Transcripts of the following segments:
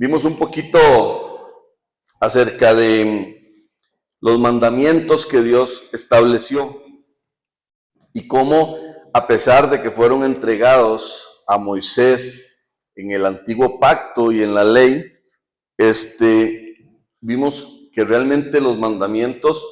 Vimos un poquito acerca de los mandamientos que Dios estableció y cómo, a pesar de que fueron entregados a Moisés en el antiguo pacto y en la ley, vimos que realmente los mandamientos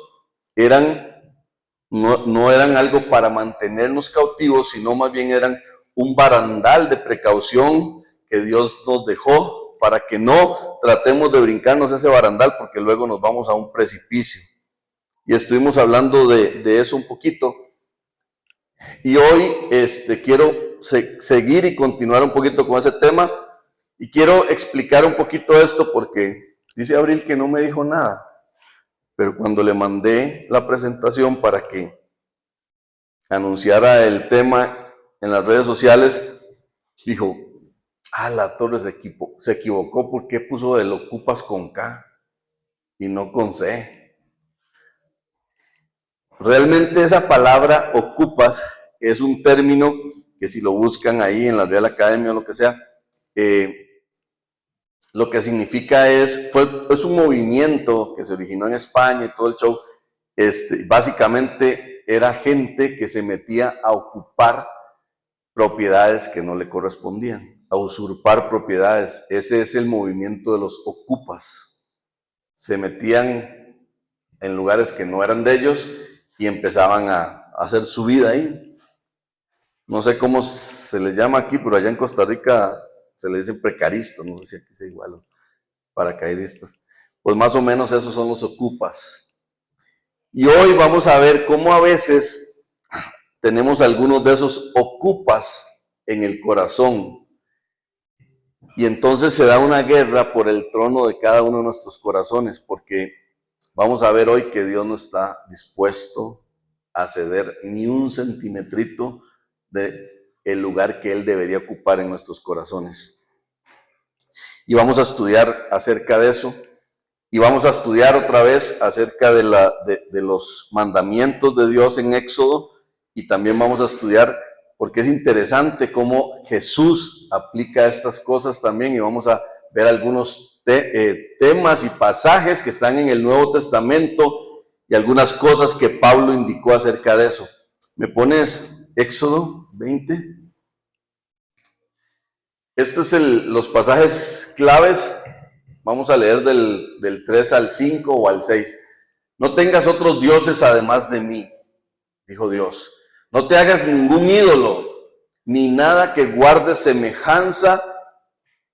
no eran algo para mantenernos cautivos, sino más bien eran un barandal de precaución que Dios nos dejó para que no tratemos de brincarnos ese barandal, porque luego nos vamos a un precipicio. Y estuvimos hablando de eso un poquito. Y hoy quiero seguir y continuar un poquito con ese tema. Y quiero explicar un poquito esto porque dice Abril que no me dijo nada. Pero cuando le mandé la presentación para que anunciara el tema en las redes sociales, dijo, la torre se equivocó porque puso el ocupas con K y no con C. Realmente esa palabra ocupas es un término que si lo buscan ahí en la Real Academia o lo que sea, lo que significa es un movimiento que se originó en España y todo el show. Básicamente era gente que se metía a ocupar propiedades que no le correspondían, a usurpar propiedades. Ese es el movimiento de los ocupas. Se metían en lugares que no eran de ellos y empezaban a hacer su vida ahí. No sé cómo se les llama aquí, pero allá en Costa Rica se le dicen precaristas, no sé si aquí sea igual, paracaidistas. Pues más o menos esos son los ocupas. Y hoy vamos a ver cómo a veces tenemos algunos de esos ocupas en el corazón. Y entonces se da una guerra por el trono de cada uno de nuestros corazones, porque vamos a ver hoy que Dios no está dispuesto a ceder ni un centimetrito del lugar que Él debería ocupar en nuestros corazones. Y vamos a estudiar acerca de eso. Y vamos a estudiar otra vez acerca de los mandamientos de Dios en Éxodo. Y también vamos a estudiar, porque es interesante cómo Jesús aplica estas cosas también. Y vamos a ver algunos temas y pasajes que están en el Nuevo Testamento y algunas cosas que Pablo indicó acerca de eso. ¿Me pones Éxodo 20? Estos son los pasajes claves. Vamos a leer del 3 al 5 o al 6. No tengas otros dioses además de mí, dijo Dios. No te hagas ningún ídolo, ni nada que guarde semejanza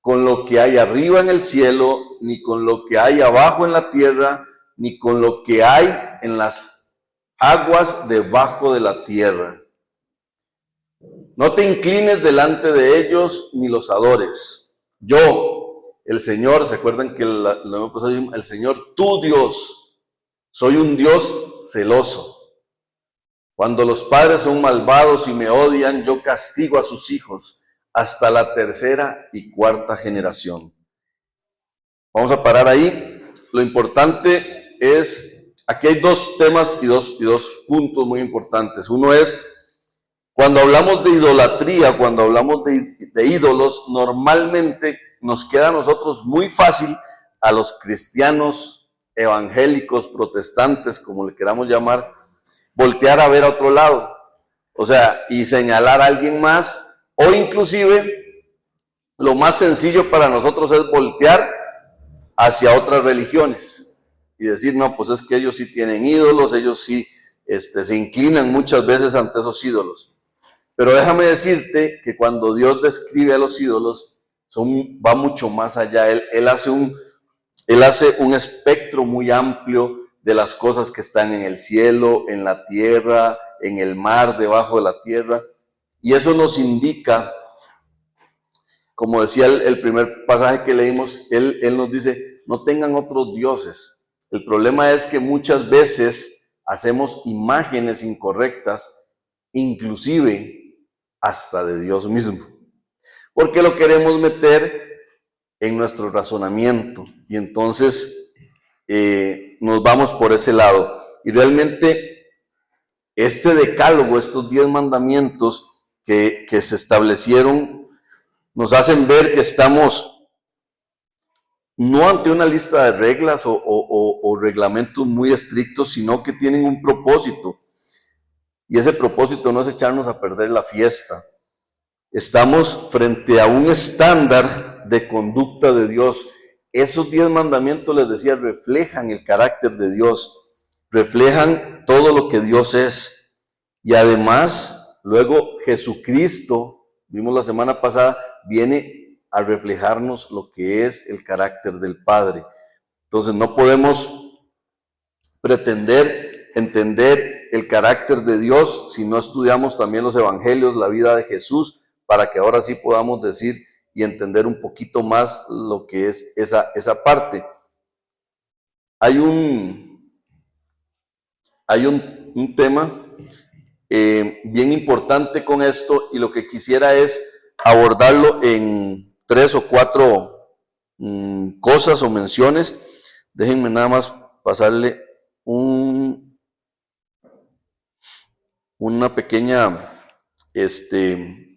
con lo que hay arriba en el cielo, ni con lo que hay abajo en la tierra, ni con lo que hay en las aguas debajo de la tierra. No te inclines delante de ellos, ni los adores. Yo, el Señor, recuerden que el Señor, tu Dios, soy un Dios celoso. Cuando los padres son malvados y me odian, yo castigo a sus hijos hasta la tercera y cuarta generación. Vamos a parar ahí. Lo importante es, aquí hay dos temas y dos puntos muy importantes. Uno es, cuando hablamos de idolatría, cuando hablamos de ídolos, normalmente nos queda a nosotros muy fácil, a los cristianos evangélicos, protestantes, como le queramos llamar, voltear a ver a otro lado. O sea, y señalar a alguien más, o inclusive, lo más sencillo para nosotros es voltear hacia otras religiones y decir, no, pues es que ellos sí tienen ídolos, ellos sí se inclinan muchas veces ante esos ídolos. Pero déjame decirte que cuando Dios describe a los ídolos, va mucho más allá. Él hace un espectro muy amplio de las cosas que están en el cielo, en la tierra, en el mar, debajo de la tierra. Y eso nos indica, como decía el primer pasaje que leímos, él nos dice, no tengan otros dioses. El problema es que muchas veces hacemos imágenes incorrectas, inclusive hasta de Dios mismo, porque lo queremos meter en nuestro razonamiento y entonces nos vamos por ese lado. Y realmente este decálogo, estos 10 mandamientos que se establecieron, nos hacen ver que estamos no ante una lista de reglas o reglamentos muy estrictos, sino que tienen un propósito. Y ese propósito no es echarnos a perder la fiesta. Estamos frente a un estándar de conducta de Dios. Esos 10 mandamientos, les decía, reflejan el carácter de Dios, reflejan todo lo que Dios es. Y además, luego Jesucristo, vimos la semana pasada, viene a reflejarnos lo que es el carácter del Padre. Entonces no podemos pretender entender el carácter de Dios si no estudiamos también los evangelios, la vida de Jesús, para que ahora sí podamos decir y entender un poquito más lo que es esa parte. Hay un tema bien importante con esto, y lo que quisiera es abordarlo en 3 o 4 cosas o menciones. Déjenme nada más pasarle una pequeña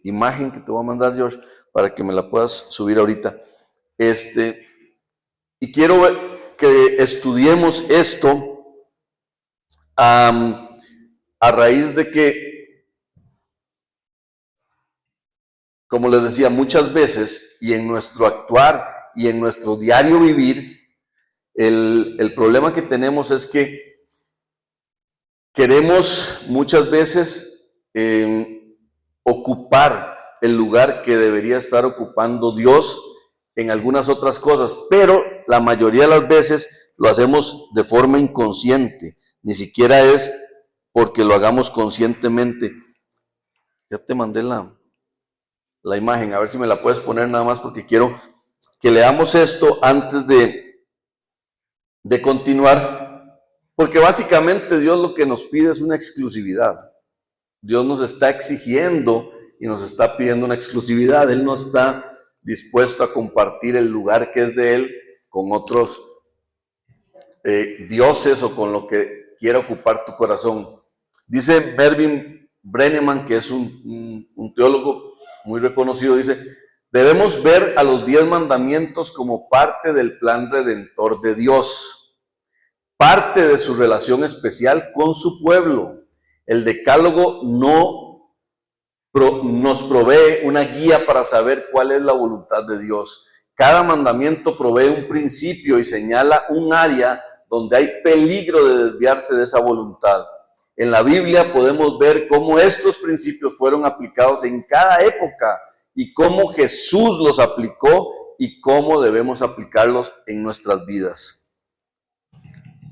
imagen que te voy a mandar, George, para que me la puedas subir ahorita. Y quiero que estudiemos esto a raíz de que, como les decía, muchas veces, y en nuestro actuar y en nuestro diario vivir, el problema que tenemos es que queremos muchas veces ocupar el lugar que debería estar ocupando Dios en algunas otras cosas, pero la mayoría de las veces lo hacemos de forma inconsciente, ni siquiera es porque lo hagamos conscientemente. Ya te mandé la imagen, a ver si me la puedes poner nada más, porque quiero que leamos esto antes de continuar, porque básicamente Dios lo que nos pide es una exclusividad. Dios nos está exigiendo y nos está pidiendo una exclusividad. Él no está dispuesto a compartir el lugar que es de Él con otros dioses o con lo que quiera ocupar tu corazón. Dice Mervyn Brenneman, que es un teólogo muy reconocido, dice: debemos ver a los 10 mandamientos como parte del plan redentor de Dios, parte de su relación especial con su pueblo. El decálogo nos provee una guía para saber cuál es la voluntad de Dios. Cada mandamiento provee un principio y señala un área donde hay peligro de desviarse de esa voluntad. En la Biblia podemos ver cómo estos principios fueron aplicados en cada época y cómo Jesús los aplicó y cómo debemos aplicarlos en nuestras vidas.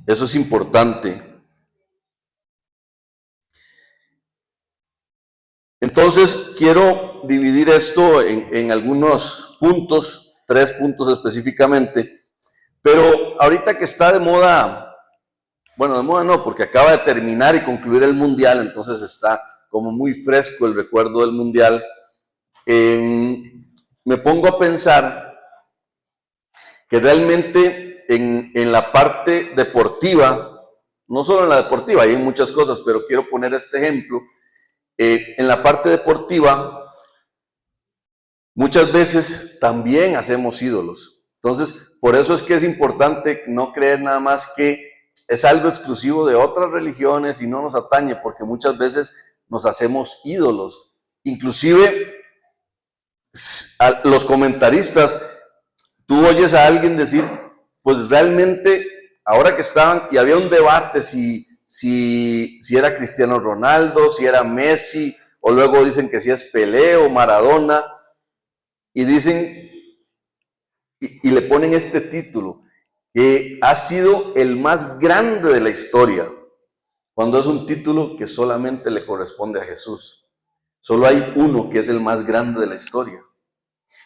Eso es importante. Entonces, quiero dividir esto en algunos puntos, 3 puntos específicamente, pero ahorita que está de moda, bueno, de moda no, porque acaba de terminar y concluir el Mundial, entonces está como muy fresco el recuerdo del Mundial, me pongo a pensar que realmente en la parte deportiva, no solo en la deportiva, hay muchas cosas, pero quiero poner este ejemplo. En la parte deportiva, muchas veces también hacemos ídolos. Entonces, por eso es que es importante no creer nada más que es algo exclusivo de otras religiones y no nos atañe, porque muchas veces nos hacemos ídolos. Inclusive, los comentaristas, tú oyes a alguien decir, pues realmente, ahora que estaban, y había un debate si era Cristiano Ronaldo, si era Messi, o luego dicen que si es Pelé o Maradona, y dicen, y le ponen este título, que ha sido el más grande de la historia, cuando es un título que solamente le corresponde a Jesús. Solo hay uno que es el más grande de la historia.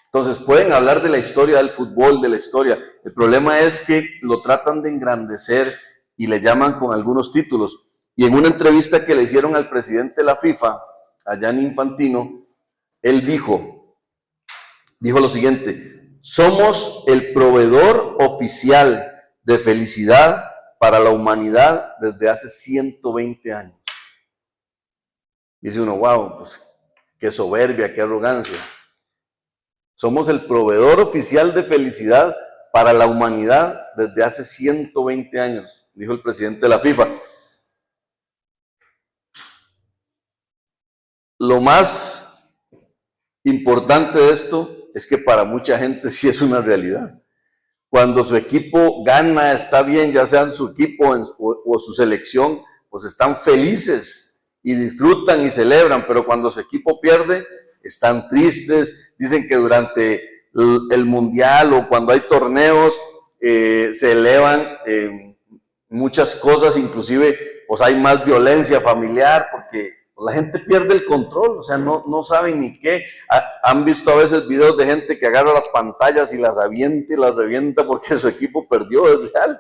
Entonces pueden hablar de la historia del fútbol, de la historia. El problema es que lo tratan de engrandecer y le llaman con algunos títulos. Y en una entrevista que le hicieron al presidente de la FIFA, a Gianni Infantino, él dijo lo siguiente: somos el proveedor oficial de felicidad para la humanidad desde hace 120 años. Dice uno, wow, pues qué soberbia, qué arrogancia. Somos el proveedor oficial de felicidad para la humanidad desde hace 120 años, dijo el presidente de la FIFA. Lo más importante de esto es que para mucha gente sí es una realidad. Cuando su equipo gana, está bien, ya sea su equipo o su selección, pues están felices y disfrutan y celebran, pero cuando su equipo pierde, están tristes. Dicen que durante el mundial o cuando hay torneos, se elevan muchas cosas, inclusive pues hay más violencia familiar porque la gente pierde el control, o sea, no saben ni qué. Han visto a veces videos de gente que agarra las pantallas y las avienta y las revienta porque su equipo perdió, es real.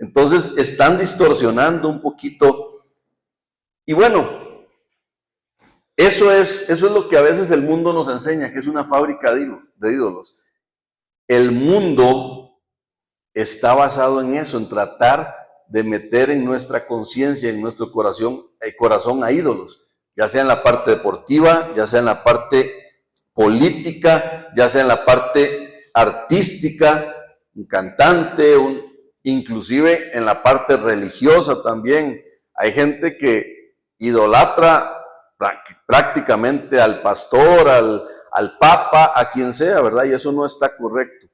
Entonces están distorsionando un poquito. Y bueno, eso es lo que a veces el mundo nos enseña, que es una fábrica de ídolos. El mundo está basado en eso, en tratar de meter en nuestra conciencia, en nuestro corazón a ídolos, ya sea en la parte deportiva, ya sea en la parte política, ya sea en la parte artística, un cantante, inclusive en la parte religiosa también. Hay gente que idolatra prácticamente al pastor, al papa, a quien sea, ¿verdad? Y eso no está correcto.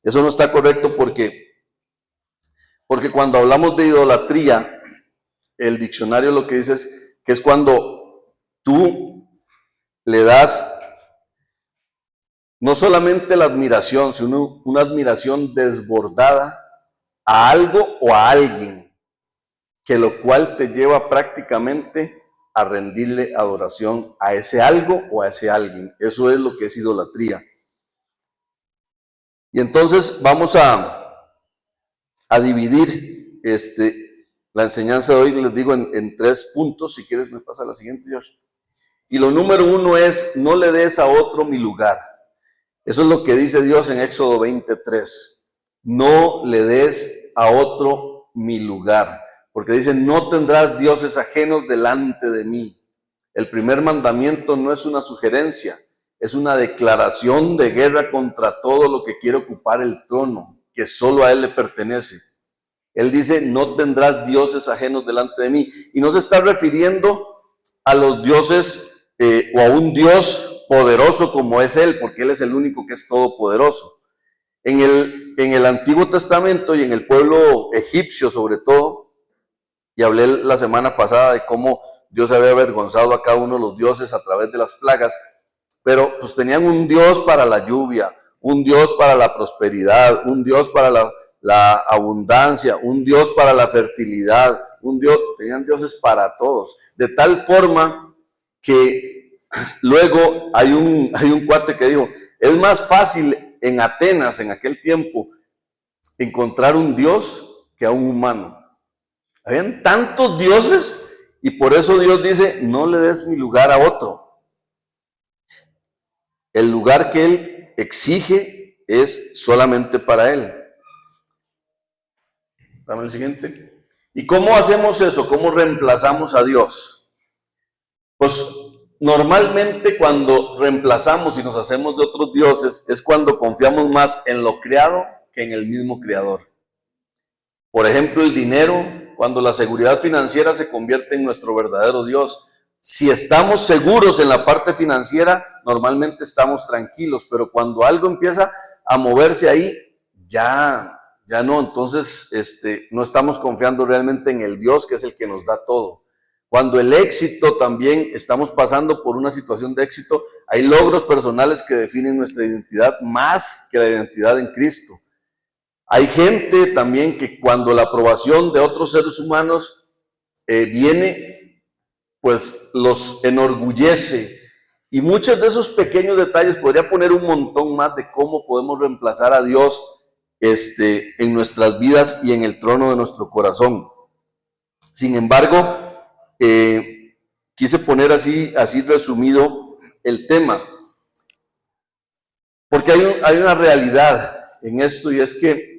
Eso no está correcto porque cuando hablamos de idolatría, el diccionario lo que dice es que es cuando tú le das no solamente la admiración, sino una admiración desbordada a algo o a alguien, que lo cual te lleva prácticamente a rendirle adoración a ese algo o a ese alguien. Eso es lo que es idolatría. Y entonces vamos a dividir la enseñanza de hoy, les digo, en 3 puntos. Si quieres me pasa la siguiente, Josh. Y lo número 1 es: no le des a otro mi lugar. Eso es lo que dice Dios en Éxodo 23. No le des a otro mi lugar. Porque dice: no tendrás dioses ajenos delante de mí. El primer mandamiento no es una sugerencia, es una declaración de guerra contra todo lo que quiere ocupar el trono, que solo a él le pertenece. Él dice: no tendrás dioses ajenos delante de mí. Y no se está refiriendo a los dioses o a un Dios poderoso como es él, porque él es el único que es todopoderoso. En el Antiguo Testamento y en el pueblo egipcio sobre todo, y hablé la semana pasada de cómo Dios había avergonzado a cada uno de los dioses a través de las plagas, pero pues tenían un Dios para la lluvia, un Dios para la prosperidad, un Dios para la abundancia, un Dios para la fertilidad, tenían dioses para todos, de tal forma que luego hay un cuate que dijo: es más fácil en Atenas en aquel tiempo encontrar un Dios que a un humano. Habían tantos dioses y por eso Dios dice: no le des mi lugar a otro. El lugar que Él exige es solamente para Él. Dame el siguiente. ¿Y cómo hacemos eso? ¿Cómo reemplazamos a Dios? Pues normalmente cuando reemplazamos y nos hacemos de otros dioses es cuando confiamos más en lo creado que en el mismo creador. Por ejemplo, el dinero, cuando la seguridad financiera se convierte en nuestro verdadero Dios. Si estamos seguros en la parte financiera, normalmente estamos tranquilos, pero cuando algo empieza a moverse ahí, ya no, entonces no estamos confiando realmente en el Dios que es el que nos da todo. Cuando el éxito también, estamos pasando por una situación de éxito, hay logros personales que definen nuestra identidad más que la identidad en Cristo. Hay gente también que cuando la aprobación de otros seres humanos viene, pues los enorgullece. Y muchos de esos pequeños detalles, podría poner un montón más de cómo podemos reemplazar a Dios en nuestras vidas y en el trono de nuestro corazón. Sin embargo, quise poner así resumido el tema, porque hay una realidad en esto, y es que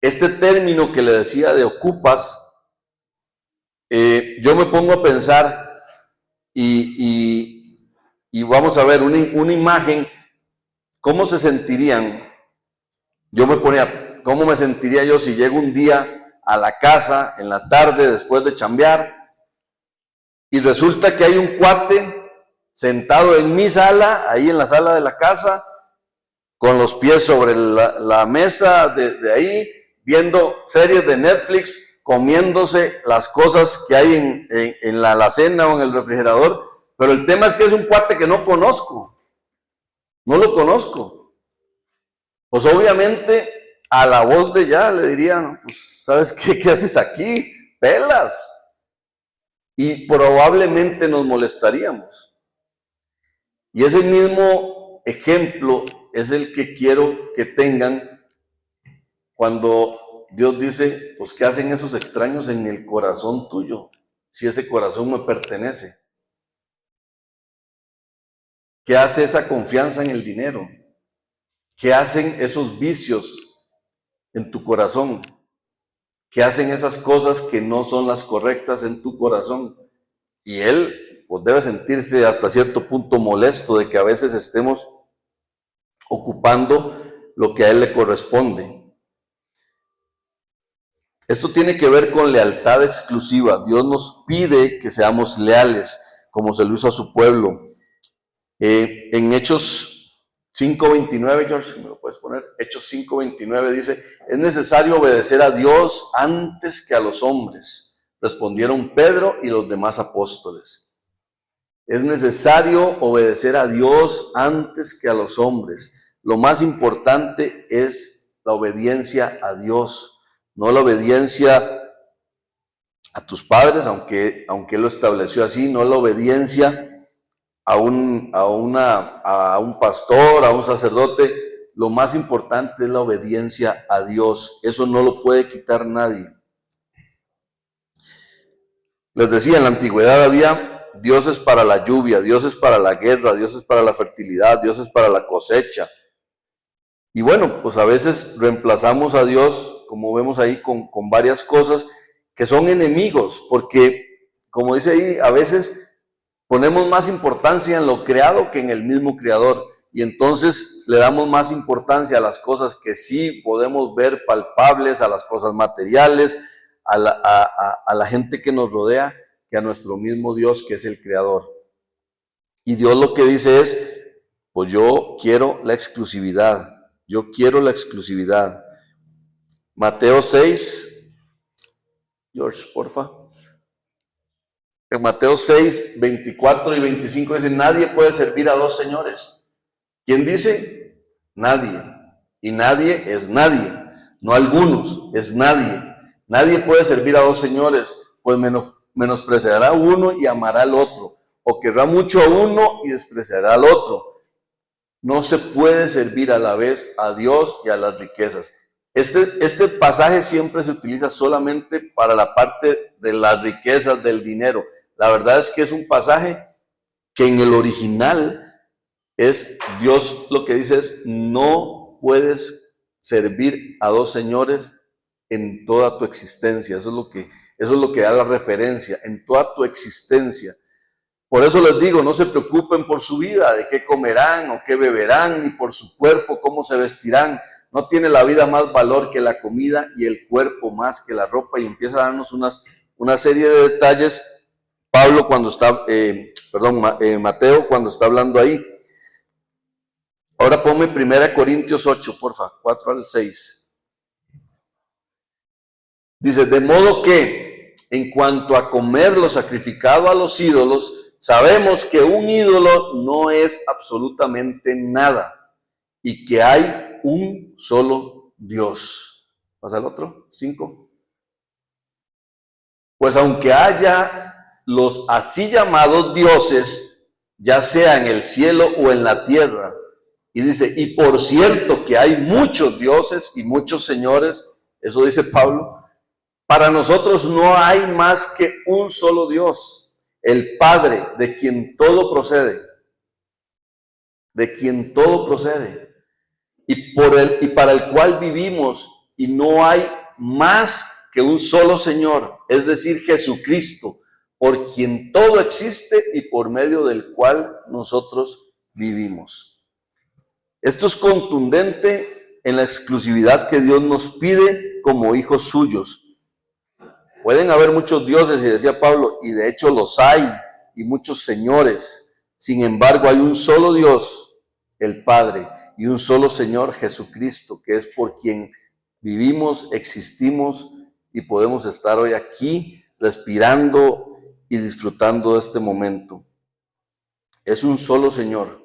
este término que le decía de ocupas, yo me pongo a pensar y vamos a ver una imagen, cómo se sentirían Yo me ponía, ¿cómo me sentiría yo si llego un día a la casa en la tarde después de chambear y resulta que hay un cuate sentado en mi sala, ahí en la sala de la casa, con los pies sobre la mesa de ahí, viendo series de Netflix, comiéndose las cosas que hay en la alacena o en el refrigerador? Pero el tema es que es un cuate que no conozco, no lo conozco. Pues obviamente a la voz de ya le diría, pues ¿sabes qué? ¿Qué haces aquí? Pelas. Y probablemente nos molestaríamos. Y ese mismo ejemplo es el que quiero que tengan cuando Dios dice, pues ¿qué hacen esos extraños en el corazón tuyo? Si ese corazón me pertenece. ¿Qué hace esa confianza en el dinero? ¿Qué hacen esos vicios en tu corazón? ¿Qué hacen esas cosas que no son las correctas en tu corazón? Y él pues debe sentirse hasta cierto punto molesto de que a veces estemos ocupando lo que a él le corresponde. Esto tiene que ver con lealtad exclusiva. Dios nos pide que seamos leales, como se lo hizo a su pueblo. En Hechos 5:29, George, ¿me lo puedes poner? Hechos 5:29 dice, es necesario obedecer a Dios antes que a los hombres, respondieron Pedro y los demás apóstoles. Es necesario obedecer a Dios antes que a los hombres. Lo más importante es la obediencia a Dios, no la obediencia a tus padres, aunque Él lo estableció así, no la obediencia a un pastor, a un sacerdote. Lo más importante es la obediencia a Dios. Eso no lo puede quitar nadie. Les decía, en la antigüedad había dioses para la lluvia, dioses para la guerra, dioses para la fertilidad, dioses para la cosecha. Y bueno, pues a veces reemplazamos a Dios, como vemos ahí, con varias cosas que son enemigos, porque, como dice ahí, a veces ponemos más importancia en lo creado que en el mismo creador. Y entonces le damos más importancia a las cosas que sí podemos ver palpables, a las cosas materiales, a la gente que nos rodea, que a nuestro mismo Dios, que es el creador. Y Dios lo que dice es, pues yo quiero la exclusividad. Yo quiero la exclusividad. Mateo 6, George, porfa. En Mateo 6, 24 y 25 dice, nadie puede servir a dos señores. ¿Quién dice? Nadie. Y nadie es nadie. No algunos, es nadie. Nadie puede servir a dos señores, pues menospreciará a uno y amará al otro. O querrá mucho a uno y despreciará al otro. No se puede servir a la vez a Dios y a las riquezas. Este pasaje siempre se utiliza solamente para la parte de las riquezas, del dinero. La verdad es que es un pasaje que en el original es, Dios lo que dice es, no puedes servir a dos señores en toda tu existencia. Eso es lo que da la referencia, en toda tu existencia. Por eso les digo, no se preocupen por su vida, de qué comerán o qué beberán, ni por su cuerpo, cómo se vestirán. No tiene la vida más valor que la comida y el cuerpo más que la ropa. Y empieza a darnos una serie de detalles. Pablo cuando está, Mateo cuando está hablando ahí. Ahora ponme 1 Corintios 8, porfa, 4 al 6. Dice, de modo que en cuanto a comer lo sacrificado a los ídolos, sabemos que un ídolo no es absolutamente nada y que hay un solo Dios. ¿Pasa el otro? 5. Pues aunque haya los así llamados dioses, ya sea en el cielo o en la tierra, y dice, y por cierto que hay muchos dioses y muchos señores, eso dice Pablo, para nosotros no hay más que un solo Dios, el Padre, de quien todo procede, y para el cual vivimos, y no hay más que un solo Señor, es decir, Jesucristo, por quien todo existe y por medio del cual nosotros vivimos. Esto es contundente en la exclusividad que Dios nos pide como hijos suyos. Pueden haber muchos dioses, y decía Pablo, y de hecho los hay, y muchos señores. Sin embargo, hay un solo Dios, el Padre, y un solo Señor, Jesucristo, que es por quien vivimos, existimos y podemos estar hoy aquí respirando y disfrutando de este momento. Es un solo Señor.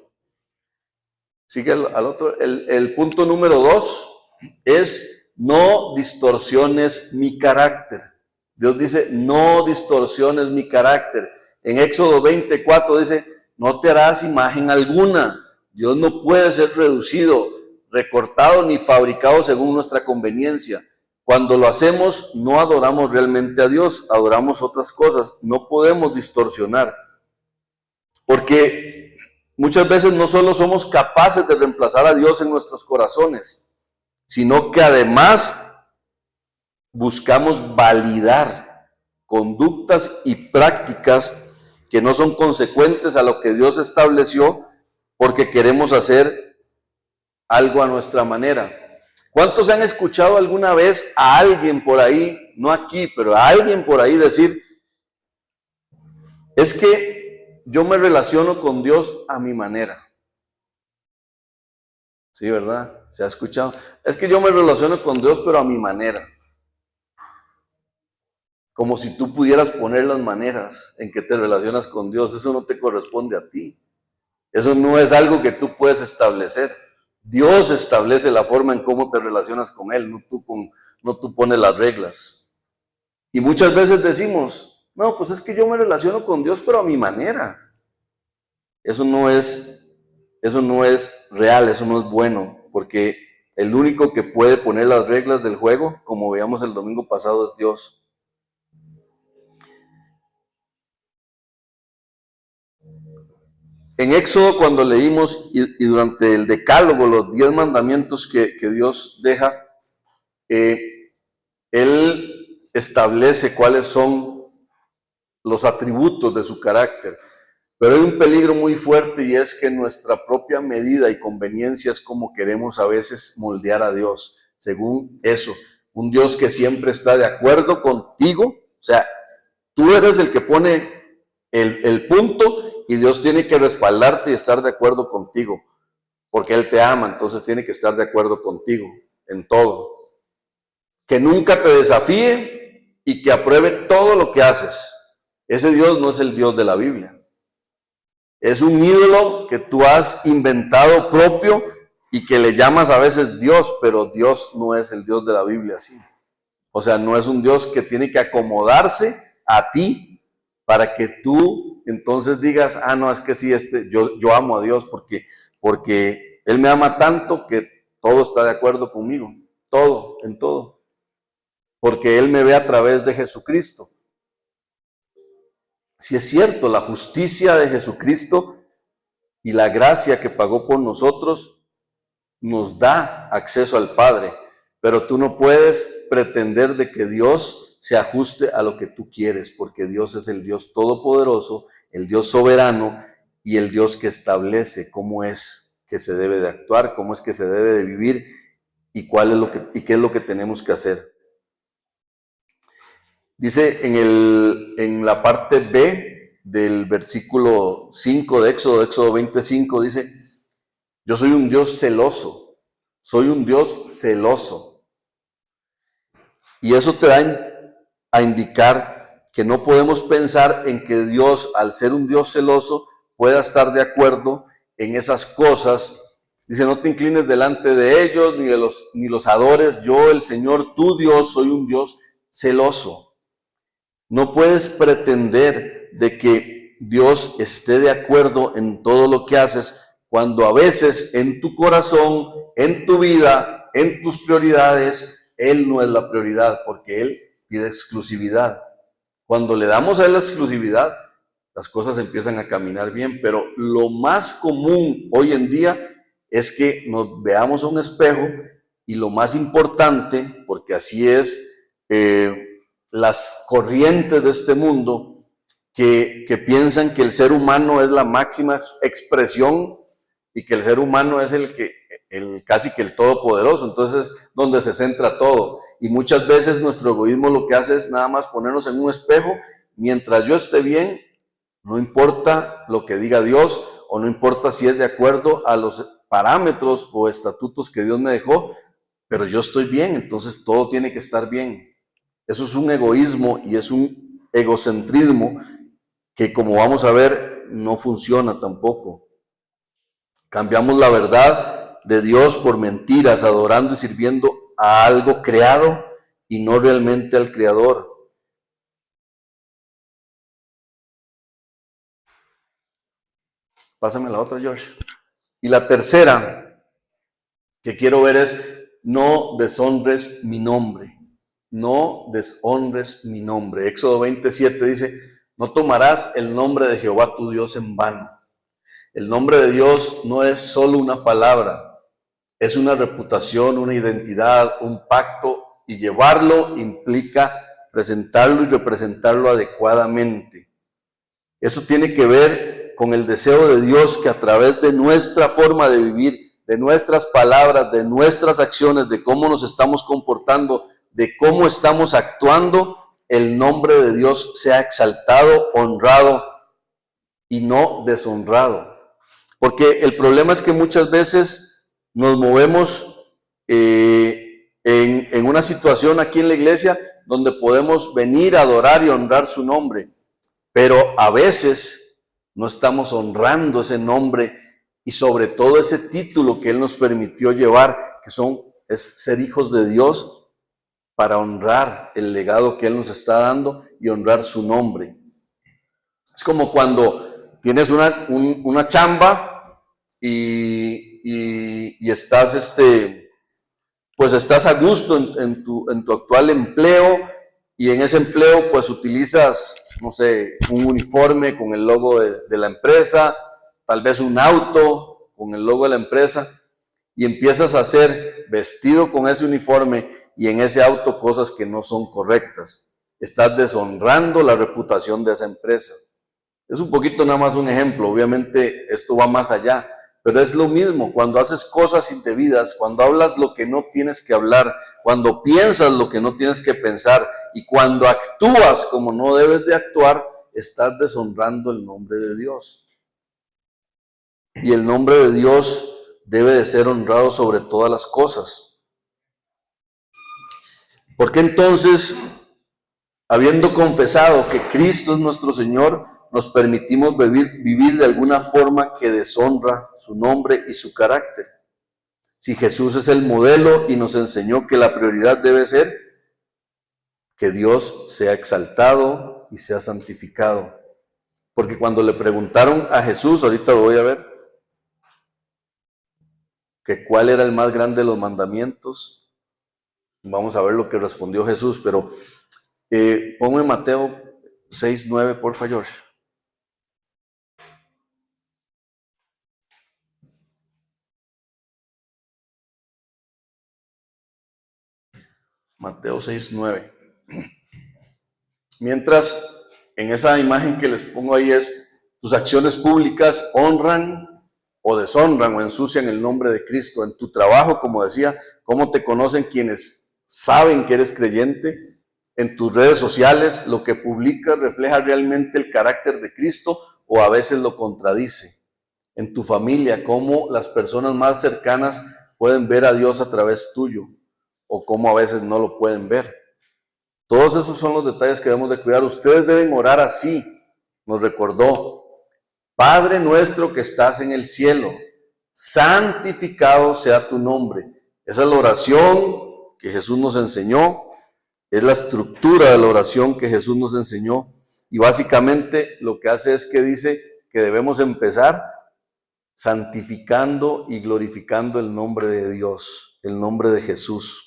Sigue al otro. El punto número 2 es: no distorsiones mi carácter. Dios dice: no distorsiones mi carácter. En Éxodo 24 dice: no te harás imagen alguna. Dios no puede ser reducido, recortado ni fabricado según nuestra conveniencia. Cuando lo hacemos, no adoramos realmente a Dios, adoramos otras cosas. No podemos distorsionar, porque muchas veces no solo somos capaces de reemplazar a Dios en nuestros corazones, sino que además buscamos validar conductas y prácticas que no son consecuentes a lo que Dios estableció, porque queremos hacer algo a nuestra manera. ¿Cuántos han escuchado alguna vez a alguien por ahí, no aquí, pero a alguien por ahí decir: es que yo me relaciono con Dios a mi manera? Sí, ¿verdad? ¿Se ha escuchado? Es que yo me relaciono con Dios, pero a mi manera. Como si tú pudieras poner las maneras en que te relacionas con Dios. Eso no te corresponde a ti. Eso no es algo que tú puedes establecer. Dios establece la forma en cómo te relacionas con Él, no tú pones las reglas. Y muchas veces decimos: no, pues es que yo me relaciono con Dios, pero a mi manera. Eso no es real, eso no es bueno, porque el único que puede poner las reglas del juego, como veíamos el domingo pasado, es Dios. En Éxodo, cuando leímos y durante el decálogo, los 10 mandamientos que Dios deja, Él establece cuáles son los atributos de su carácter. Pero hay un peligro muy fuerte, y es que nuestra propia medida y conveniencia es como queremos a veces moldear a Dios. Según eso, un Dios que siempre está de acuerdo contigo, o sea, tú eres el que pone el punto, y Dios tiene que respaldarte y estar de acuerdo contigo, porque Él te ama, entonces tiene que estar de acuerdo contigo en todo. Que nunca te desafíe y que apruebe todo lo que haces. Ese Dios no es el Dios de la Biblia. Es un ídolo que tú has inventado propio y que le llamas a veces Dios, pero Dios no es el Dios de la Biblia así. O sea, no es un Dios que tiene que acomodarse a ti para que tú entonces digas: ah, no, es que sí, yo amo a Dios porque Él me ama tanto que todo está de acuerdo conmigo, todo, en todo, porque Él me ve a través de Jesucristo. Si es cierto, la justicia de Jesucristo y la gracia que pagó por nosotros nos da acceso al Padre, pero tú no puedes pretender de que Dios se ajuste a lo que tú quieres, porque Dios es el Dios todopoderoso, el Dios soberano y el Dios que establece cómo es que se debe de actuar, cómo es que se debe de vivir y qué es lo que tenemos que hacer. Dice en la parte B del versículo 5 de Éxodo 25, dice: yo soy un Dios celoso, soy un Dios celoso. Y eso te da a indicar que no podemos pensar en que Dios, al ser un Dios celoso, pueda estar de acuerdo en esas cosas. Dice: no te inclines delante de ellos, ni los adores. Yo, el Señor, tu Dios, soy un Dios celoso. No puedes pretender de que Dios esté de acuerdo en todo lo que haces, cuando a veces en tu corazón, en tu vida, en tus prioridades, Él no es la prioridad, porque Él pide exclusividad. Cuando le damos a Él la exclusividad, las cosas empiezan a caminar bien, pero lo más común hoy en día es que nos veamos a un espejo, y lo más importante, porque así es, las corrientes de este mundo que piensan que el ser humano es la máxima expresión y que el ser humano es el que casi que el todopoderoso, entonces es donde se centra todo. Y muchas veces nuestro egoísmo lo que hace es nada más ponernos en un espejo, mientras yo esté bien, no importa lo que diga Dios, o no importa si es de acuerdo a los parámetros o estatutos que Dios me dejó, pero yo estoy bien, entonces todo tiene que estar bien. Eso es un egoísmo y es un egocentrismo que, como vamos a ver, no funciona tampoco. Cambiamos la verdad de Dios por mentiras, adorando y sirviendo a algo creado y no realmente al Creador. Pásame la otra, George. Y la tercera que quiero ver es: no deshonres mi nombre. No deshonres mi nombre. Éxodo 27 dice: no tomarás el nombre de Jehová tu Dios en vano. El nombre de Dios no es solo una palabra, es una reputación, una identidad, un pacto, y llevarlo implica presentarlo y representarlo adecuadamente. Eso tiene que ver con el deseo de Dios que a través de nuestra forma de vivir, de nuestras palabras, de nuestras acciones, de cómo nos estamos comportando, de cómo estamos actuando, el nombre de Dios sea exaltado, honrado y no deshonrado. Porque el problema es que muchas veces nos movemos en una situación aquí en la iglesia donde podemos venir a adorar y honrar su nombre, pero a veces no estamos honrando ese nombre y sobre todo ese título que Él nos permitió llevar, que es ser hijos de Dios, para honrar el legado que Él nos está dando y honrar su nombre. Es como cuando tienes una chamba y estás, pues estás a gusto en tu actual empleo, y en ese empleo pues utilizas, no sé, un uniforme con el logo de la empresa, tal vez un auto con el logo de la empresa, y empiezas a hacer vestido con ese uniforme y en ese auto cosas que no son correctas. Estás deshonrando la reputación de esa empresa. Es un poquito nada más un ejemplo, obviamente esto va más allá, pero es lo mismo cuando haces cosas indebidas, cuando hablas lo que no tienes que hablar, cuando piensas lo que no tienes que pensar y cuando actúas como no debes de actuar, estás deshonrando el nombre de Dios. Y el nombre de Dios debe de ser honrado sobre todas las cosas. ¿Por qué entonces, habiendo confesado que Cristo es nuestro Señor, nos permitimos vivir de alguna forma que deshonra su nombre y su carácter? Si Jesús es el modelo y nos enseñó que la prioridad debe ser que Dios sea exaltado y sea santificado. Porque cuando le preguntaron a Jesús, ahorita lo voy a ver, que cuál era el más grande de los mandamientos, vamos a ver lo que respondió Jesús, pero ponme Mateo 6:9, por favor. Mateo 6:9. Mientras, en esa imagen que les pongo ahí es: tus acciones públicas honran o deshonran o ensucian el nombre de Cristo. En tu trabajo, como decía, ¿cómo te conocen quienes saben que eres creyente? En tus redes sociales, lo que publicas refleja realmente el carácter de Cristo o a veces lo contradice. En tu familia, cómo las personas más cercanas pueden ver a Dios a través tuyo o cómo a veces no lo pueden ver. Todos esos son los detalles que debemos de cuidar. Ustedes deben orar así, nos recordó: Padre nuestro que estás en el cielo, santificado sea tu nombre. Esa es la oración que Jesús nos enseñó, es la estructura de la oración que Jesús nos enseñó, y básicamente lo que hace es que dice que debemos empezar santificando y glorificando el nombre de Dios, el nombre de Jesús.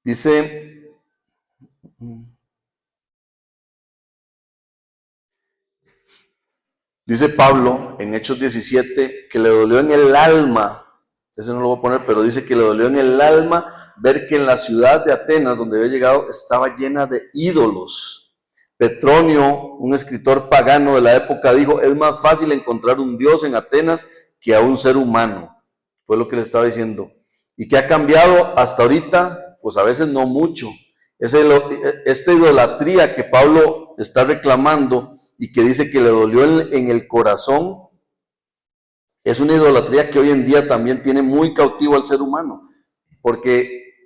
Dice Pablo en Hechos 17 que le dolió en el alma, ese no lo voy a poner, pero dice que le dolió en el alma ver que en la ciudad de Atenas, donde había llegado, estaba llena de ídolos. Petronio, un escritor pagano de la época, dijo, es más fácil encontrar un Dios en Atenas que a un ser humano. Fue lo que le estaba diciendo. ¿Y qué ha cambiado hasta ahorita? Pues a veces no mucho. Esta idolatría que Pablo está reclamando y que dice que le dolió en el corazón, es una idolatría que hoy en día también tiene muy cautivo al ser humano, porque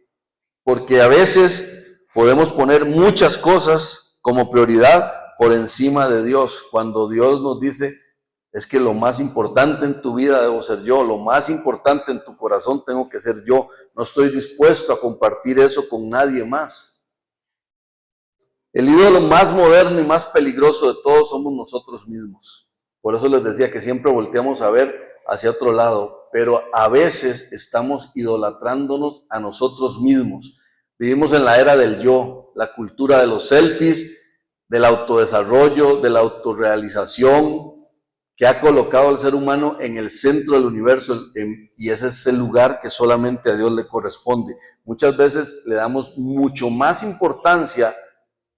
a veces podemos poner muchas cosas como prioridad por encima de Dios, cuando Dios nos dice, es que lo más importante en tu vida debo ser yo, lo más importante en tu corazón tengo que ser yo, no estoy dispuesto a compartir eso con nadie más. El ídolo más moderno y más peligroso de todos somos nosotros mismos. Por eso les decía que siempre volteamos a ver hacia otro lado, pero a veces estamos idolatrándonos a nosotros mismos. Vivimos en la era del yo, la cultura de los selfies, del autodesarrollo, de la autorrealización, que ha colocado al ser humano en el centro del universo, y ese es el lugar que solamente a Dios le corresponde. Muchas veces le damos mucho más importancia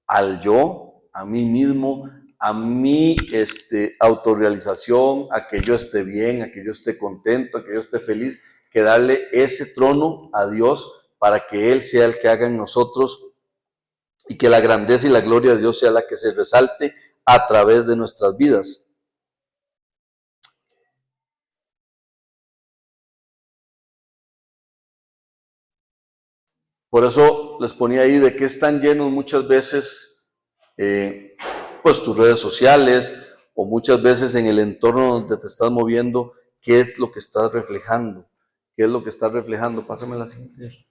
al yo, a mí mismo, a mi autorrealización, a que yo esté bien, a que yo esté contento, a que yo esté feliz, que darle ese trono a Dios para que Él sea el que haga en nosotros y que la grandeza y la gloria de Dios sea la que se resalte a través de nuestras vidas. Por eso les ponía ahí de que están llenos muchas veces pues tus redes sociales o muchas veces en el entorno donde te estás moviendo, qué es lo que estás reflejando, qué es lo que estás reflejando. Pásame la siguiente.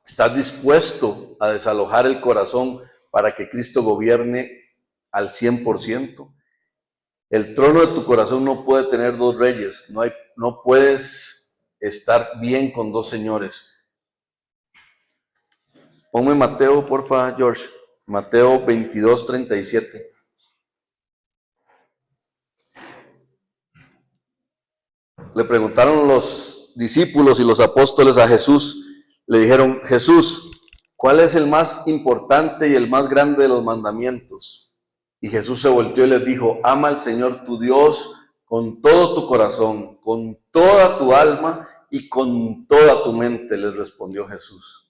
¿Estás dispuesto a desalojar el corazón para que Cristo gobierne al 100%? El trono de tu corazón no puede tener dos reyes, no puedes estar bien con dos señores. Ponme Mateo, porfa, George. Mateo 22:37. Le preguntaron los discípulos y los apóstoles a Jesús. Le dijeron, Jesús, ¿cuál es el más importante y el más grande de los mandamientos? Y Jesús se volteó y les dijo, ama al Señor tu Dios con todo tu corazón, con toda tu alma y con toda tu mente, les respondió Jesús.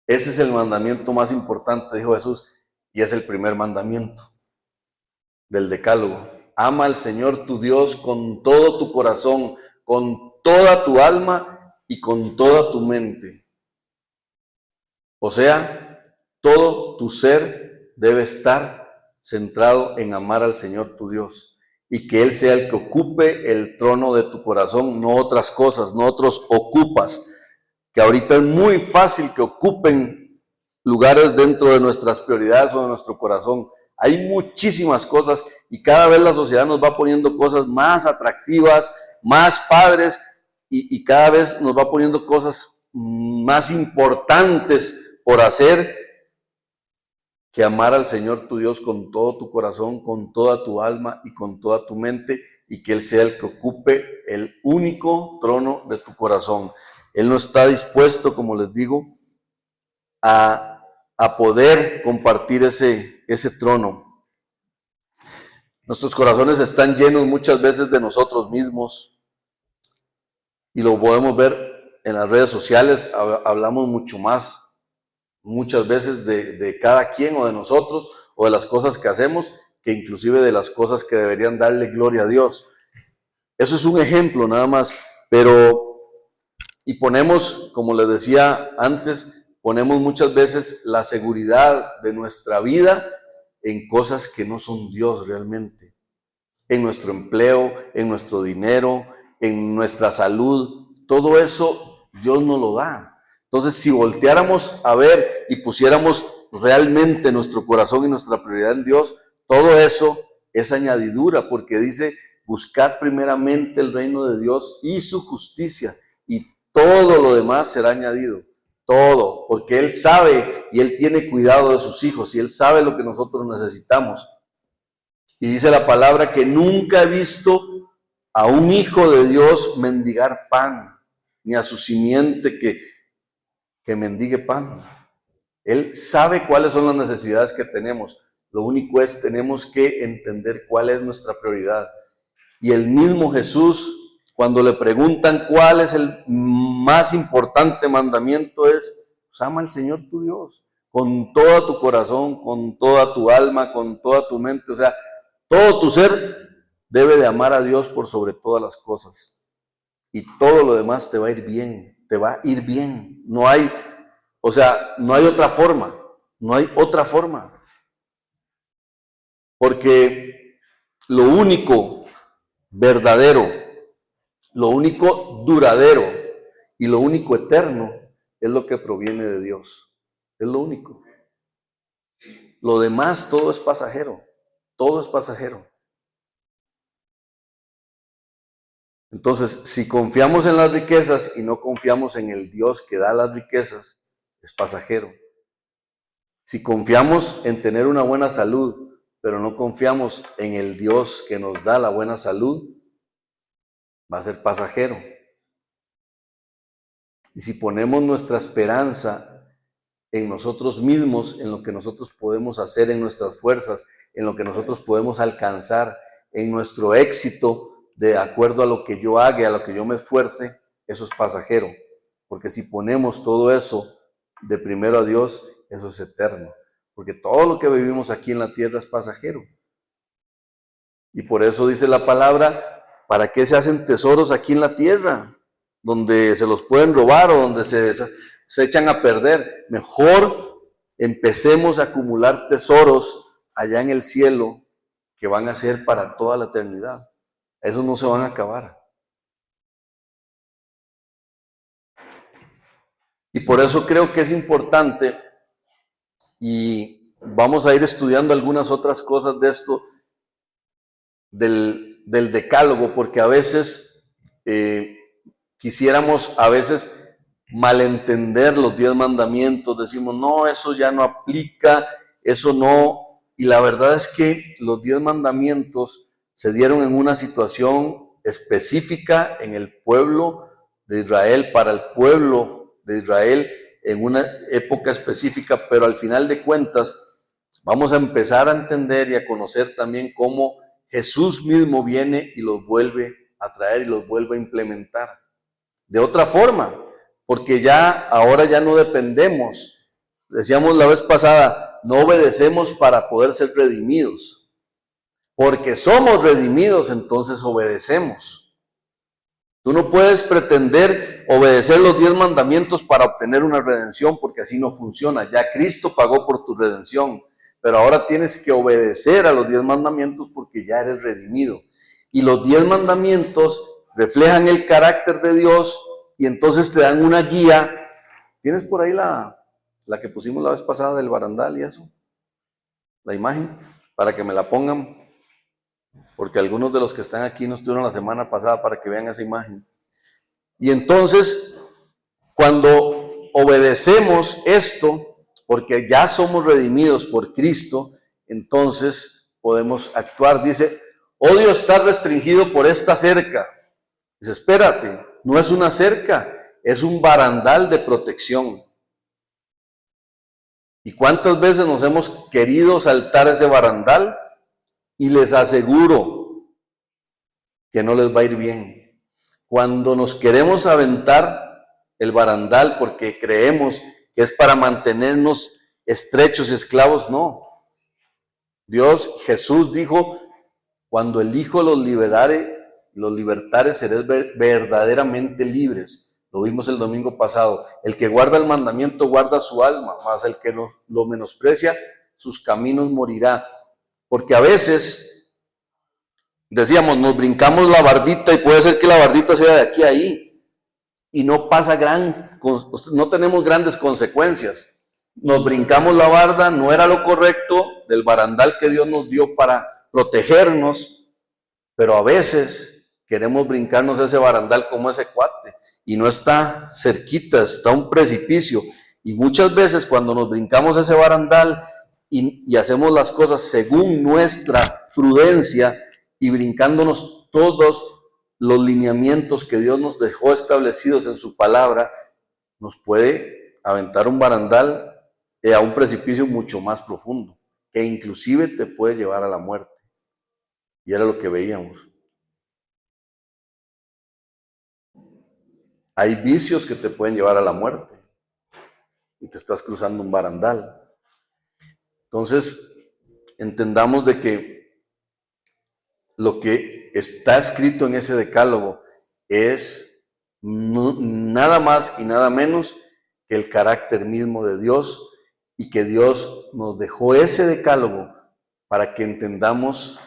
Ese es el mandamiento más importante, dijo Jesús, y es el primer mandamiento del Decálogo. Ama al Señor tu Dios con todo tu corazón, con toda tu alma y con toda tu mente. O sea, todo tu ser debe estar centrado en amar al Señor tu Dios y que Él sea el que ocupe el trono de tu corazón, no otras cosas, no otros ocupas, que ahorita es muy fácil que ocupen lugares dentro de nuestras prioridades o de nuestro corazón. Hay muchísimas cosas y cada vez la sociedad nos va poniendo cosas más atractivas, más padres y cada vez nos va poniendo cosas más importantes por hacer que amar al Señor tu Dios con todo tu corazón, con toda tu alma y con toda tu mente, y que Él sea el que ocupe el único trono de tu corazón. Él no está dispuesto, como les digo, a poder compartir ese trono. Nuestros corazones están llenos muchas veces de nosotros mismos y lo podemos ver en las redes sociales. Hablamos muchas veces de cada quien o de nosotros o de las cosas que hacemos, que inclusive de las cosas que deberían darle gloria a Dios. Eso es un ejemplo nada más, y ponemos, como les decía antes, ponemos muchas veces la seguridad de nuestra vida en cosas que no son Dios realmente, en nuestro empleo, en nuestro dinero, en nuestra salud. Todo eso Dios nos lo da. Entonces, si volteáramos a ver y pusiéramos realmente nuestro corazón y nuestra prioridad en Dios, todo eso es añadidura, porque dice, buscad primeramente el reino de Dios y su justicia, y todo lo demás será añadido. Todo, porque Él sabe y Él tiene cuidado de sus hijos y Él sabe lo que nosotros necesitamos. Y dice la palabra que nunca he visto a un hijo de Dios mendigar pan, ni a su simiente que mendigue pan. Él sabe cuáles son las necesidades que tenemos. Lo único es, tenemos que entender cuál es nuestra prioridad. Y el mismo Jesús, cuando le preguntan cuál es el más importante mandamiento, es, pues, ama al Señor tu Dios, con todo tu corazón, con toda tu alma, con toda tu mente. O sea, todo tu ser debe de amar a Dios por sobre todas las cosas. Y todo lo demás te va a ir bien, te va a ir bien. No hay, o sea, no hay otra forma, no hay otra forma. Porque lo único verdadero, lo único duradero y lo único eterno es lo que proviene de Dios. Es lo único. Lo demás, todo es pasajero. Todo es pasajero. Entonces, si confiamos en las riquezas y no confiamos en el Dios que da las riquezas, es pasajero. Si confiamos en tener una buena salud, pero no confiamos en el Dios que nos da la buena salud, va a ser pasajero. Y si ponemos nuestra esperanza en nosotros mismos, en lo que nosotros podemos hacer, en nuestras fuerzas, en lo que nosotros podemos alcanzar, en nuestro éxito, de acuerdo a lo que yo haga, a lo que yo me esfuerce, eso es pasajero. Porque si ponemos todo eso de primero a Dios, eso es eterno. Porque todo lo que vivimos aquí en la tierra es pasajero. Y por eso dice la palabra, ¿para qué se hacen tesoros aquí en la tierra? Donde se los pueden robar o donde se echan a perder. Mejor empecemos a acumular tesoros allá en el cielo que van a ser para toda la eternidad. Esos no se van a acabar. Y por eso creo que es importante, y vamos a ir estudiando algunas otras cosas de esto, del decálogo, porque a veces quisiéramos a veces malentender los 10 mandamientos, decimos, no, eso ya no aplica, eso no, y la verdad es que los 10 mandamientos se dieron en una situación específica en el pueblo de Israel, para el pueblo de Israel, en una época específica, pero al final de cuentas vamos a empezar a entender y a conocer también cómo Jesús mismo viene y los vuelve a traer y los vuelve a implementar de otra forma, porque ya ahora ya no dependemos. Decíamos la vez pasada, no obedecemos para poder ser redimidos, porque somos redimidos, entonces obedecemos. Tú no puedes pretender obedecer los 10 mandamientos para obtener una redención, porque así no funciona. Ya Cristo pagó por tu redención, pero ahora tienes que obedecer a los 10 mandamientos porque ya eres redimido. Y los 10 mandamientos reflejan el carácter de Dios y entonces te dan una guía. ¿Tienes por ahí la que pusimos la vez pasada del barandal y eso? La imagen, para que me la pongan, porque algunos de los que están aquí no estuvieron la semana pasada para que vean esa imagen. Y entonces, cuando obedecemos esto, porque ya somos redimidos por Cristo, entonces podemos actuar. Dice, odio estar restringido por esta cerca. Dice, espérate, no es una cerca, es un barandal de protección. ¿Y cuántas veces nos hemos querido saltar ese barandal? Y les aseguro que no les va a ir bien. Cuando nos queremos aventar el barandal porque creemos que es para mantenernos estrechos y esclavos, no. Dios, Jesús dijo, cuando el Hijo los libertare, seréis verdaderamente libres. Lo vimos el domingo pasado. El que guarda el mandamiento guarda su alma, mas el que lo menosprecia, sus caminos morirá. Porque a veces, decíamos, nos brincamos la bardita y puede ser que la bardita sea de aquí a ahí y no pasa no tenemos grandes consecuencias. Nos brincamos la barda, no era lo correcto del barandal que Dios nos dio para protegernos, pero a veces queremos brincarnos ese barandal como ese cuate y no está cerquita, está un precipicio. Y muchas veces cuando nos brincamos ese barandal y hacemos las cosas según nuestra prudencia y brincándonos todos los lineamientos que Dios nos dejó establecidos en su palabra, nos puede aventar un barandal a un precipicio mucho más profundo, que inclusive te puede llevar a la muerte. Y era lo que veíamos. Hay vicios que te pueden llevar a la muerte y te estás cruzando un barandal. Entonces, entendamos de que lo que está escrito en ese decálogo es nada más y nada menos que el carácter mismo de Dios, y que Dios nos dejó ese decálogo para que entendamos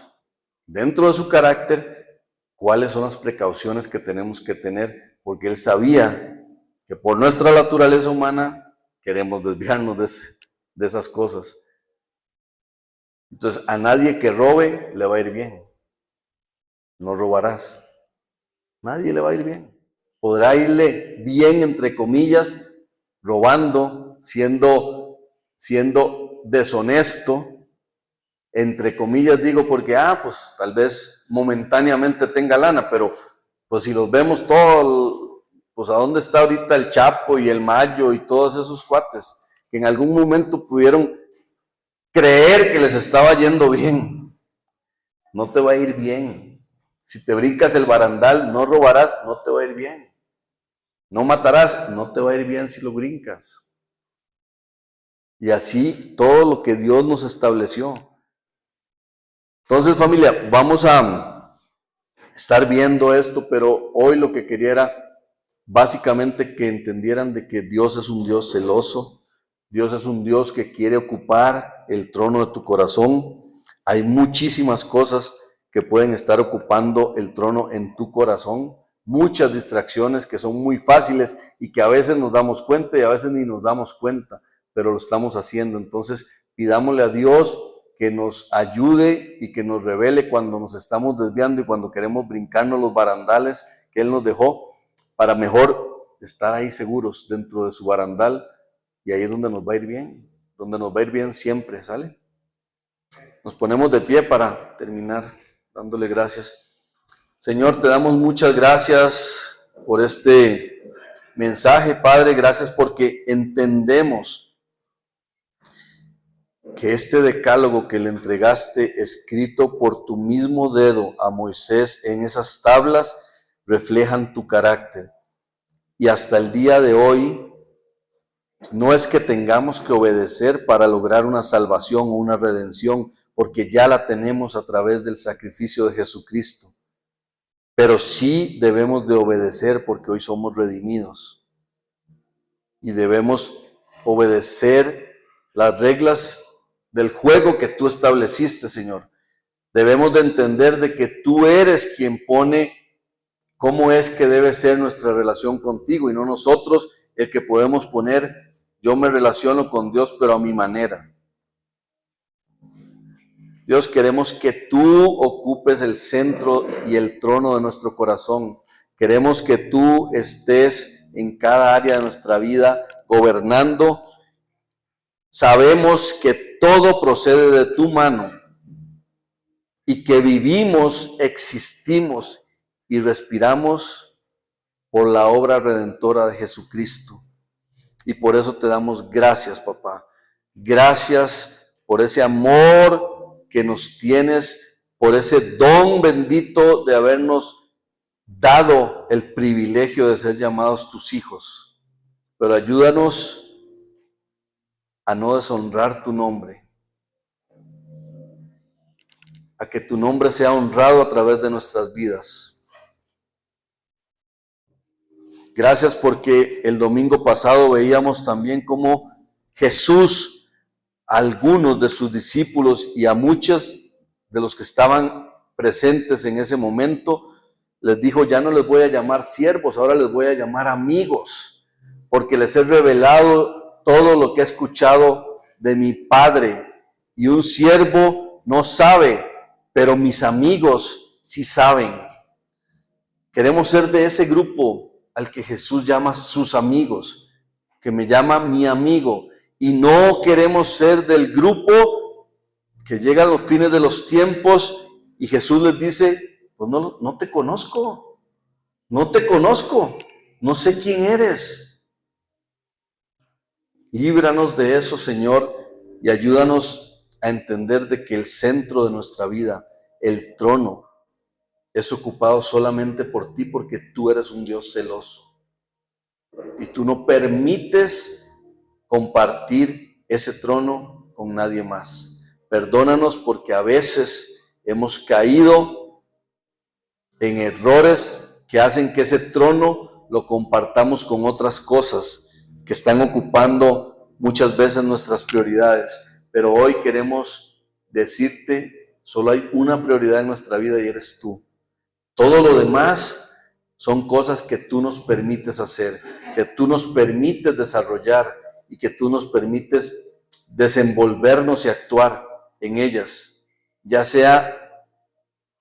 dentro de su carácter cuáles son las precauciones que tenemos que tener, porque Él sabía que por nuestra naturaleza humana queremos desviarnos de esas cosas. Entonces, a nadie que robe le va a ir bien. No robarás. Nadie le va a ir bien. Podrá irle bien, entre comillas, robando, siendo deshonesto, entre comillas digo, porque pues tal vez momentáneamente tenga lana, pero pues si los vemos todos, pues a dónde está ahorita el Chapo y el Mayo y todos esos cuates, que en algún momento pudieron creer que les estaba yendo bien. No te va a ir bien. Si te brincas el barandal, no robarás, no te va a ir bien. No matarás, no te va a ir bien si lo brincas. Y así todo lo que Dios nos estableció. Entonces, familia, vamos a estar viendo esto, pero hoy lo que quería era básicamente que entendieran de que Dios es un Dios celoso. Dios es un Dios que quiere ocupar el trono de tu corazón. Hay muchísimas cosas que pueden estar ocupando el trono en tu corazón. Muchas distracciones que son muy fáciles y que a veces nos damos cuenta y a veces ni nos damos cuenta, pero lo estamos haciendo. Entonces, pidámosle a Dios que nos ayude y que nos revele cuando nos estamos desviando y cuando queremos brincarnos los barandales que Él nos dejó, para mejor estar ahí seguros dentro de su barandal, y ahí es donde nos va a ir bien, donde nos va a ir bien siempre, ¿sale? Nos ponemos de pie para terminar dándole gracias. Señor, te damos muchas gracias por este mensaje, Padre. Gracias porque entendemos que este decálogo que le entregaste, escrito por tu mismo dedo a Moisés en esas tablas, reflejan tu carácter. Y hasta el día de hoy, no es que tengamos que obedecer para lograr una salvación o una redención, porque ya la tenemos a través del sacrificio de Jesucristo. Pero sí debemos de obedecer porque hoy somos redimidos. Y debemos obedecer las reglas del juego que tú estableciste, Señor. Debemos de entender de que tú eres quien pone cómo es que debe ser nuestra relación contigo y no nosotros el que podemos poner, yo me relaciono con Dios pero a mi manera. Dios, queremos que tú ocupes el centro y el trono de nuestro corazón. Queremos que tú estés en cada área de nuestra vida gobernando. Sabemos que todo procede de tu mano y que vivimos, existimos y respiramos por la obra redentora de Jesucristo. Y por eso te damos gracias, papá. Gracias por ese amor que nos tienes, por ese don bendito de habernos dado el privilegio de ser llamados tus hijos. Pero ayúdanos a no deshonrar tu nombre, a que tu nombre sea honrado a través de nuestras vidas. Gracias porque el domingo pasado veíamos también cómo Jesús, a algunos de sus discípulos y a muchos de los que estaban presentes en ese momento, les dijo, ya no les voy a llamar siervos, ahora les voy a llamar amigos, porque les he revelado todo lo que he escuchado de mi Padre. Y un siervo no sabe, pero mis amigos sí saben. Queremos ser de ese grupo al que Jesús llama sus amigos, que me llama mi amigo. Y no queremos ser del grupo que llega a los fines de los tiempos y Jesús les dice, pues no te conozco, no sé quién eres. Líbranos de eso, Señor, y ayúdanos a entender de que el centro de nuestra vida, el trono, es ocupado solamente por ti, porque tú eres un Dios celoso. Y tú no permites compartir ese trono con nadie más. Perdónanos porque a veces hemos caído en errores que hacen que ese trono lo compartamos con otras cosas que están ocupando muchas veces nuestras prioridades. Pero hoy queremos decirte, solo hay una prioridad en nuestra vida y eres tú. Todo lo demás son cosas que tú nos permites hacer, que tú nos permites desarrollar y que tú nos permites desenvolvernos y actuar en ellas, ya sea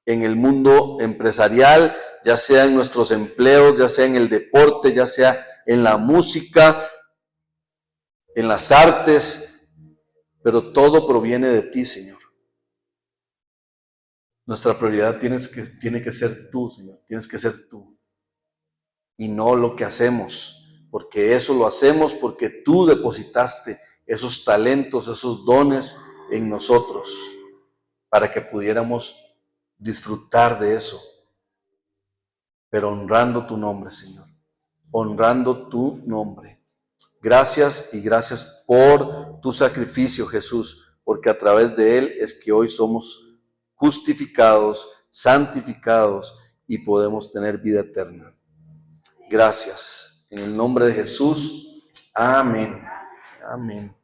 en el mundo empresarial, ya sea en nuestros empleos, ya sea en el deporte, ya sea en la música, en las artes, pero todo proviene de ti, Señor. Nuestra prioridad tiene que ser tú, Señor, tienes que ser tú y no lo que hacemos, porque eso lo hacemos porque tú depositaste esos talentos, esos dones en nosotros para que pudiéramos disfrutar de eso, pero honrando tu nombre, Señor, honrando tu nombre. Gracias y gracias por tu sacrificio, Jesús, porque a través de él es que hoy somos justificados, santificados y podemos tener vida eterna. Gracias. En el nombre de Jesús. Amén. Amén.